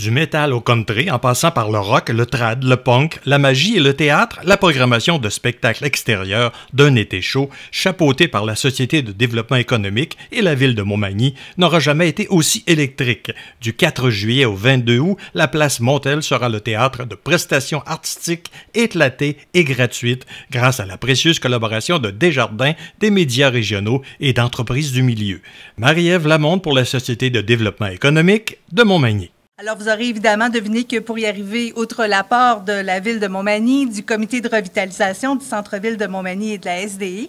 Du métal au country, en passant par le rock, le trad, le punk, la magie et le théâtre, la programmation de spectacles extérieurs d'un été chaud, chapeauté par la Société de développement économique et la ville de Montmagny, n'aura jamais été aussi électrique. Du 4 juillet au 22 août, la place Montel sera le théâtre de prestations artistiques éclatées et gratuites grâce à la précieuse collaboration de Desjardins, des médias régionaux et d'entreprises du milieu. Marie-Ève Lamonde pour la Société de développement économique de Montmagny. Alors, vous aurez évidemment deviné que pour y arriver, outre l'apport de la Ville de Montmagny, du Comité de revitalisation du centre-ville de Montmagny et de la SDI,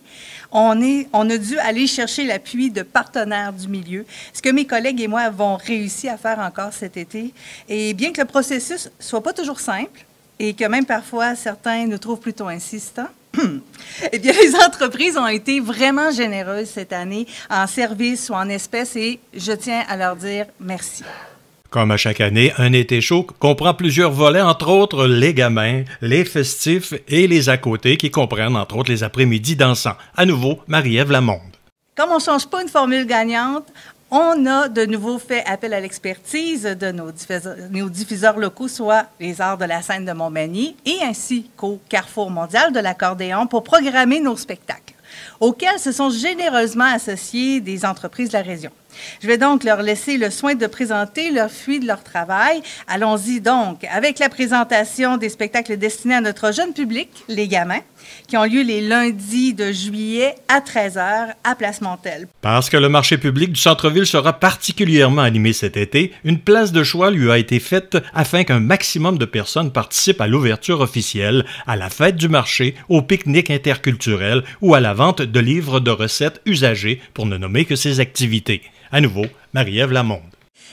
on a dû aller chercher l'appui de partenaires du milieu, ce que mes collègues et moi avons réussi à faire encore cet été. Et bien que le processus soit pas toujours simple et que même parfois certains nous trouvent plutôt insistants, eh bien, les entreprises ont été vraiment généreuses cette année en services ou en espèces et je tiens à leur dire merci. Comme à chaque année, un été chaud comprend plusieurs volets, entre autres les gamins, les festifs et les à côté qui comprennent entre autres les après-midi dansants. À nouveau, Marie-Ève Lamonde. Comme on ne change pas une formule gagnante, on a de nouveau fait appel à l'expertise de nos diffuseurs locaux, soit les Arts de la Scène de Montmagny et ainsi qu'au Carrefour mondial de l'accordéon pour programmer nos spectacles, auxquels se sont généreusement associés des entreprises de la région. Je vais donc leur laisser le soin de présenter leur fruit de leur travail. Allons-y donc avec la présentation des spectacles destinés à notre jeune public, les gamins, qui ont lieu les lundis de juillet à 13h à Place Montel. Parce que le marché public du centre-ville sera particulièrement animé cet été, une place de choix lui a été faite afin qu'un maximum de personnes participent à l'ouverture officielle, à la fête du marché, au pique-nique interculturel ou à la vente de livres de recettes usagés, pour ne nommer que ces activités. À nouveau, Marie-Ève Lamonde.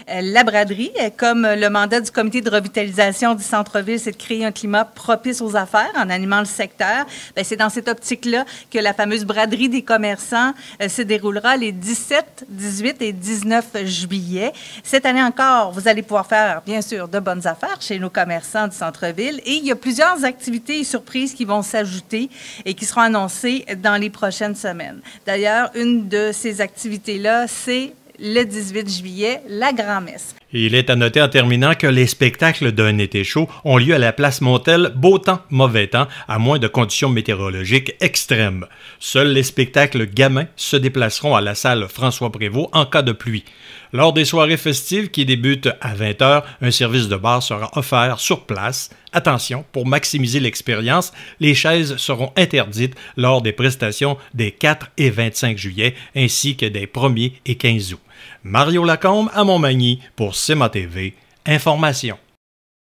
La braderie, comme le mandat du comité de revitalisation du centre-ville, c'est de créer un climat propice aux affaires en animant le secteur. Bien, c'est dans cette optique-là que la fameuse braderie des commerçants se déroulera les 17, 18 et 19 juillet. Cette année encore, vous allez pouvoir faire, bien sûr, de bonnes affaires chez nos commerçants du centre-ville. Et il y a plusieurs activités et surprises qui vont s'ajouter et qui seront annoncées dans les prochaines semaines. D'ailleurs, une de ces activités-là, c'est le 18 juillet, la grand-messe. Il est à noter en terminant que les spectacles d'un été chaud ont lieu à la place Montel, beau temps, mauvais temps, à moins de conditions météorologiques extrêmes. Seuls les spectacles gamins se déplaceront à la salle François-Prévost en cas de pluie. Lors des soirées festives qui débutent à 20h, un service de bar sera offert sur place. Attention, pour maximiser l'expérience, les chaises seront interdites lors des prestations des 4 et 25 juillet ainsi que des 1er et 15 août. Mario Lacombe à Montmagny pour CMA TV. Information.